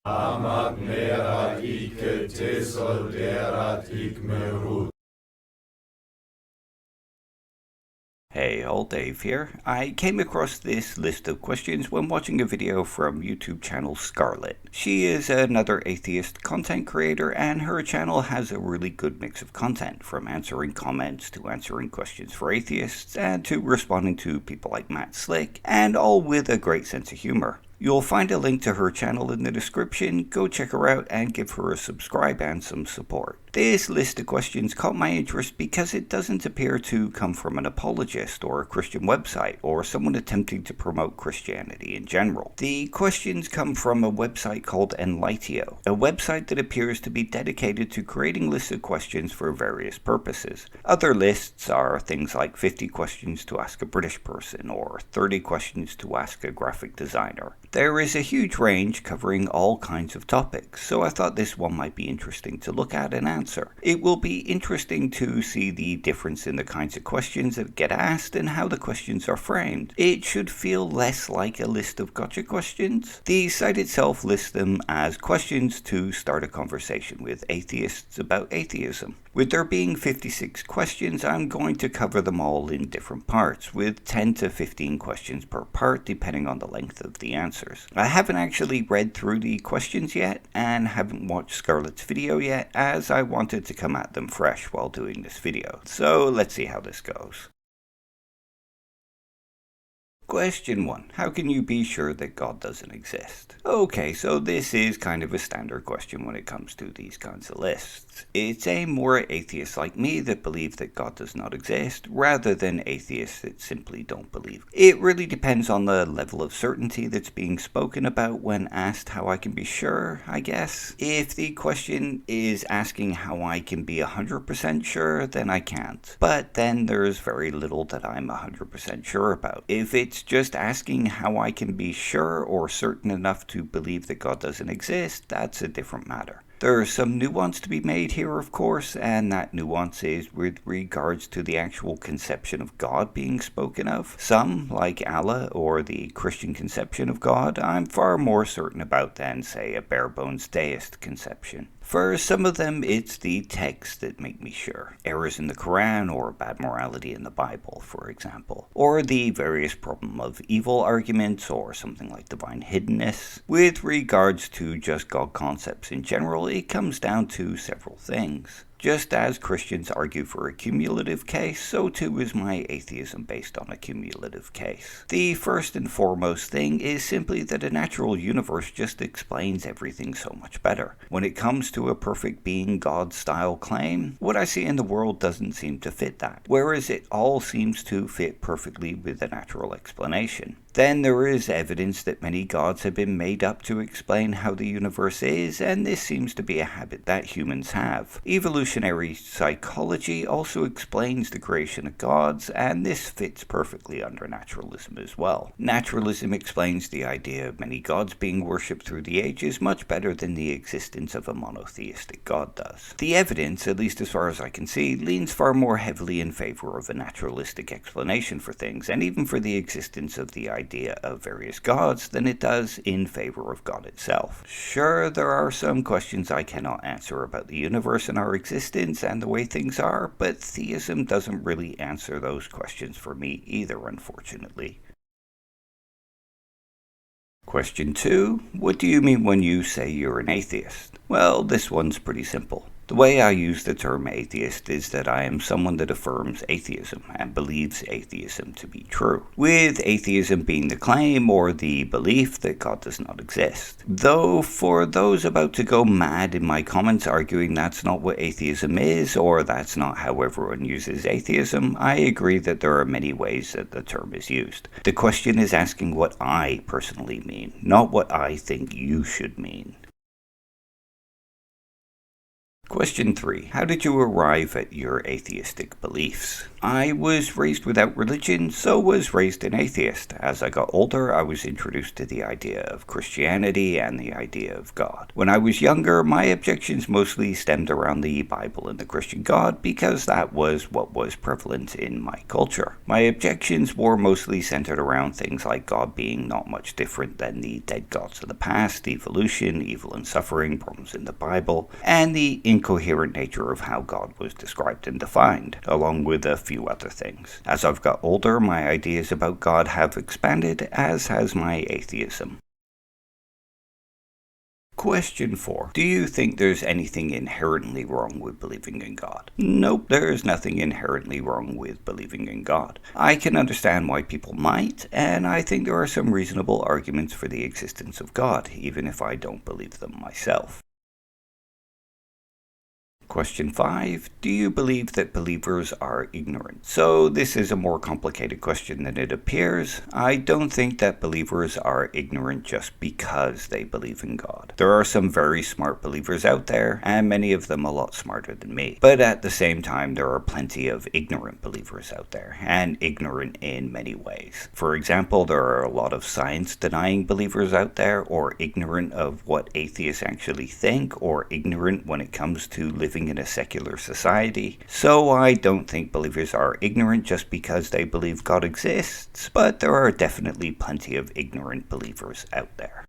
Amat mera ike tesol derat igmerut. Hey all, Dave here. I came across this list of questions when watching a video from YouTube channel Scarlett. She is another atheist content creator, and her channel has a really good mix of content, from answering comments to answering questions for atheists and to responding to people like Matt Slick, and all with a great sense of humor. You'll find a link to her channel in the description. Go check her out and give her a subscribe and some support. This list of questions caught my interest because it doesn't appear to come from an apologist or a Christian website or someone attempting to promote Christianity in general. The questions come from a website called Enlightio, a website that appears to be dedicated to creating lists of questions for various purposes. Other lists are things like 50 questions to ask a British person or 30 questions to ask a graphic designer. There is a huge range covering all kinds of topics, so I thought this one might be interesting to look at and answer. It will be interesting to see the difference in the kinds of questions that get asked and how the questions are framed. It should feel less like a list of gotcha questions. The site itself lists them as questions to start a conversation with atheists about atheism. With there being 56 questions, I'm going to cover them all in different parts, with 10 to 15 questions per part depending on the length of the answers. I haven't actually read through the questions yet, and haven't watched Scarlett's video yet, as I wanted to come at them fresh while doing this video. So let's see how this goes. Question 1. How can you be sure that God doesn't exist? Okay, so this is kind of a standard question when it comes to these kinds of lists. It's aimed more at atheists like me that believe that God does not exist, rather than atheists that simply don't believe. It really depends on the level of certainty that's being spoken about when asked how I can be sure, I guess. If the question is asking how I can be 100% sure, then I can't. But then there's very little that I'm 100% sure about. If it's just asking how I can be sure or certain enough to believe that God doesn't exist, that's a different matter. There's some nuance to be made here, of course, and that nuance is with regards to the actual conception of God being spoken of. Some, like Allah or the Christian conception of God, I'm far more certain about than, say, a bare-bones deist conception. For some of them, it's the texts that make me sure. Errors in the Quran or bad morality in the Bible, for example. Or the various problem of evil arguments or something like divine hiddenness. With regards to just God concepts in general, it comes down to several things. Just as Christians argue for a cumulative case, so too is my atheism based on a cumulative case. The first and foremost thing is simply that a natural universe just explains everything so much better. When it comes to a perfect being God-style claim, what I see in the world doesn't seem to fit that, whereas it all seems to fit perfectly with a natural explanation. Then there is evidence that many gods have been made up to explain how the universe is, and this seems to be a habit that humans have. Evolutionary psychology also explains the creation of gods, and this fits perfectly under naturalism as well. Naturalism explains the idea of many gods being worshipped through the ages much better than the existence of a monotheistic god does. The evidence, at least as far as I can see, leans far more heavily in favor of a naturalistic explanation for things, and even for the existence of the idea of various gods, than it does in favor of God itself. Sure, there are some questions I cannot answer about the universe and our existence and the way things are, but theism doesn't really answer those questions for me either, unfortunately. Question 2. What do you mean when you say you're an atheist? Well, this one's pretty simple. The way I use the term atheist is that I am someone that affirms atheism and believes atheism to be true, with atheism being the claim or the belief that God does not exist. Though for those about to go mad in my comments arguing that's not what atheism is or that's not how everyone uses atheism, I agree that there are many ways that the term is used. The question is asking what I personally mean, not what I think you should mean. Question 3. How did you arrive at your atheistic beliefs? I was raised without religion, so was raised an atheist. As I got older, I was introduced to the idea of Christianity and the idea of God. When I was younger, my objections mostly stemmed around the Bible and the Christian God because that was what was prevalent in my culture. My objections were mostly centered around things like God being not much different than the dead gods of the past, evolution, evil and suffering, problems in the Bible, and the incoherent nature of how God was described and defined, along with a few other things. As I've got older, my ideas about God have expanded, as has my atheism. Question 4. Do you think there's anything inherently wrong with believing in God? Nope, there's nothing inherently wrong with believing in God. I can understand why people might, and I think there are some reasonable arguments for the existence of God, even if I don't believe them myself. Question 5. Do you believe that believers are ignorant? So this is a more complicated question than it appears. I don't think that believers are ignorant just because they believe in God. There are some very smart believers out there, and many of them a lot smarter than me. But at the same time, there are plenty of ignorant believers out there, and ignorant in many ways. For example, there are a lot of science-denying believers out there, or ignorant of what atheists actually think, or ignorant when it comes to living in a secular society. So I don't think believers are ignorant just because they believe God exists, but there are definitely plenty of ignorant believers out there.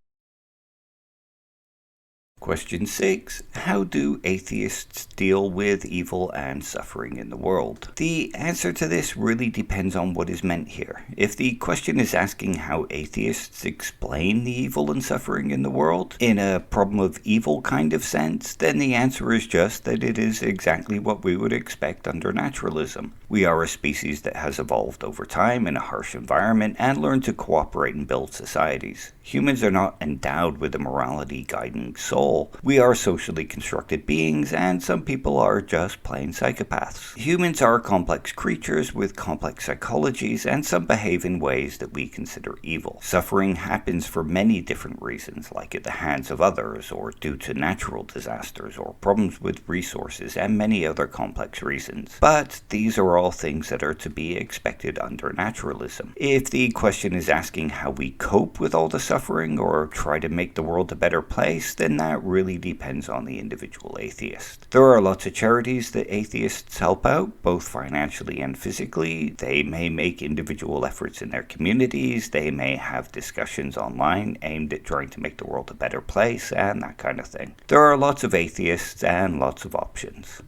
Question 6. How do atheists deal with evil and suffering in the world? The answer to this really depends on what is meant here. If the question is asking how atheists explain the evil and suffering in the world, in a problem of evil kind of sense, then the answer is just that it is exactly what we would expect under naturalism. We are a species that has evolved over time in a harsh environment and learned to cooperate and build societies. Humans are not endowed with a morality guiding soul. We are socially constructed beings, and some people are just plain psychopaths. Humans are complex creatures with complex psychologies, and some behave in ways that we consider evil. Suffering happens for many different reasons, like at the hands of others, or due to natural disasters, or problems with resources, and many other complex reasons. But these are all things that are to be expected under naturalism. If the question is asking how we cope with all the suffering or try to make the world a better place, then that really depends on the individual atheist. There are lots of charities that atheists help out, both financially and physically. They may make individual efforts in their communities. They may have discussions online aimed at trying to make the world a better place and that kind of thing. There are lots of atheists and lots of options.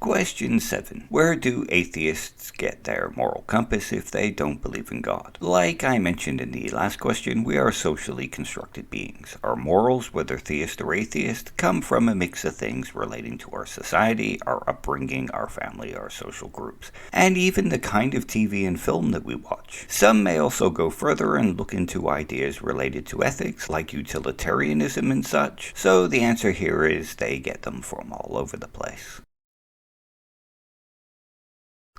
Question 7. Where do atheists get their moral compass if they don't believe in God? Like I mentioned in the last question, we are socially constructed beings. Our morals, whether theist or atheist, come from a mix of things relating to our society, our upbringing, our family, our social groups, and even the kind of TV and film that we watch. Some may also go further and look into ideas related to ethics, like utilitarianism and such. So the answer here is they get them from all over the place.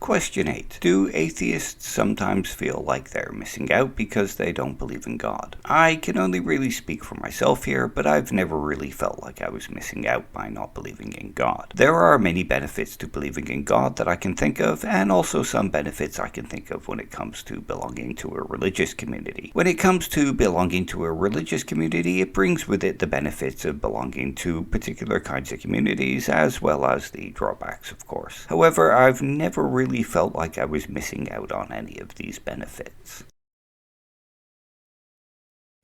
Question 8. Do atheists sometimes feel like they're missing out because they don't believe in God? I can only really speak for myself here, but I've never really felt like I was missing out by not believing in God. There are many benefits to believing in God that I can think of, and also some benefits I can think of when it comes to belonging to a religious community. When it comes to belonging to a religious community, it brings with it the benefits of belonging to particular kinds of communities, as well as the drawbacks, of course. However, I've never really felt like I was missing out on any of these benefits.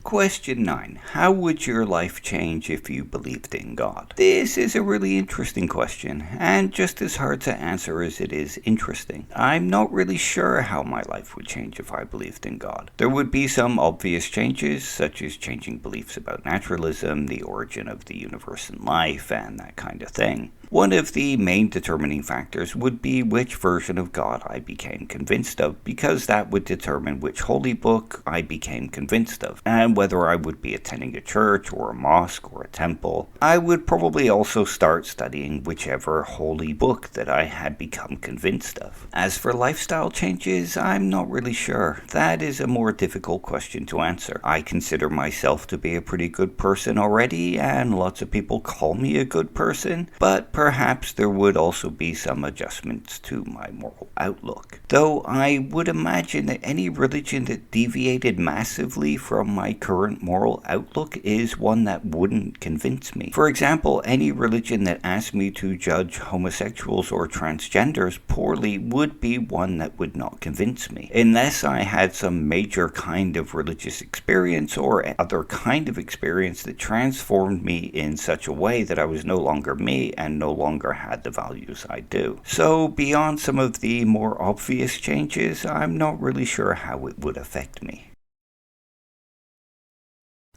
Question 9. How would your life change if you believed in God? This is a really interesting question, and just as hard to answer as it is interesting. I'm not really sure how my life would change if I believed in God. There would be some obvious changes, such as changing beliefs about naturalism, the origin of the universe and life, and that kind of thing. One of the main determining factors would be which version of God I became convinced of, because that would determine which holy book I became convinced of, and whether I would be attending a church or a mosque or a temple. I would probably also start studying whichever holy book that I had become convinced of. As for lifestyle changes, I'm not really sure. That is a more difficult question to answer. I consider myself to be a pretty good person already, and lots of people call me a good person, but perhaps there would also be some adjustments to my moral outlook. Though I would imagine that any religion that deviated massively from my current moral outlook is one that wouldn't convince me. For example, any religion that asked me to judge homosexuals or transgenders poorly would be one that would not convince me, unless I had some major kind of religious experience or other kind of experience that transformed me in such a way that I was no longer me and no longer had the values I do. So beyond some of the more obvious changes, I'm not really sure how it would affect me.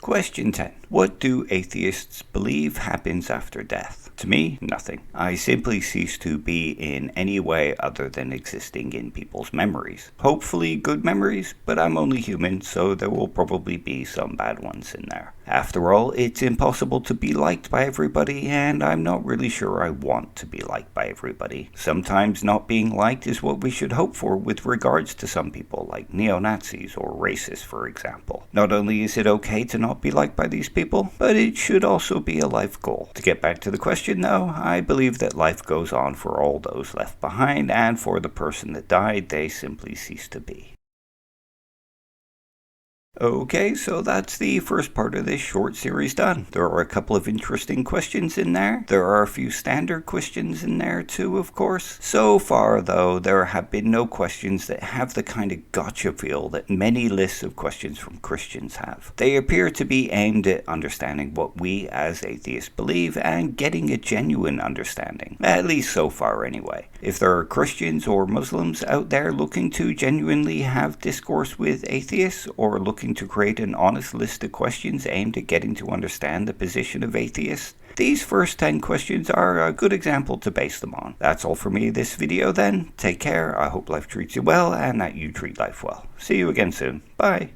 Question 10. What do atheists believe happens after death? To me, nothing. I simply cease to be in any way other than existing in people's memories. Hopefully good memories, but I'm only human, so there will probably be some bad ones in there. After all, it's impossible to be liked by everybody, and I'm not really sure I want to be liked by everybody. Sometimes not being liked is what we should hope for with regards to some people, like neo-Nazis or racists, for example. Not only is it okay to not be liked by these people, but it should also be a life goal. To get back to the question though, I believe that life goes on for all those left behind, and for the person that died, they simply cease to be. Okay, so that's the first part of this short series done. There are a couple of interesting questions in there. There are a few standard questions in there too, of course. So far, though, there have been no questions that have the kind of gotcha feel that many lists of questions from Christians have. They appear to be aimed at understanding what we as atheists believe and getting a genuine understanding. At least so far, anyway. If there are Christians or Muslims out there looking to genuinely have discourse with atheists, or looking to create an honest list of questions aimed at getting to understand the position of atheists, these first 10 questions are a good example to base them on. That's all for me this video then. Take care, I hope life treats you well and that you treat life well. See you again soon. Bye.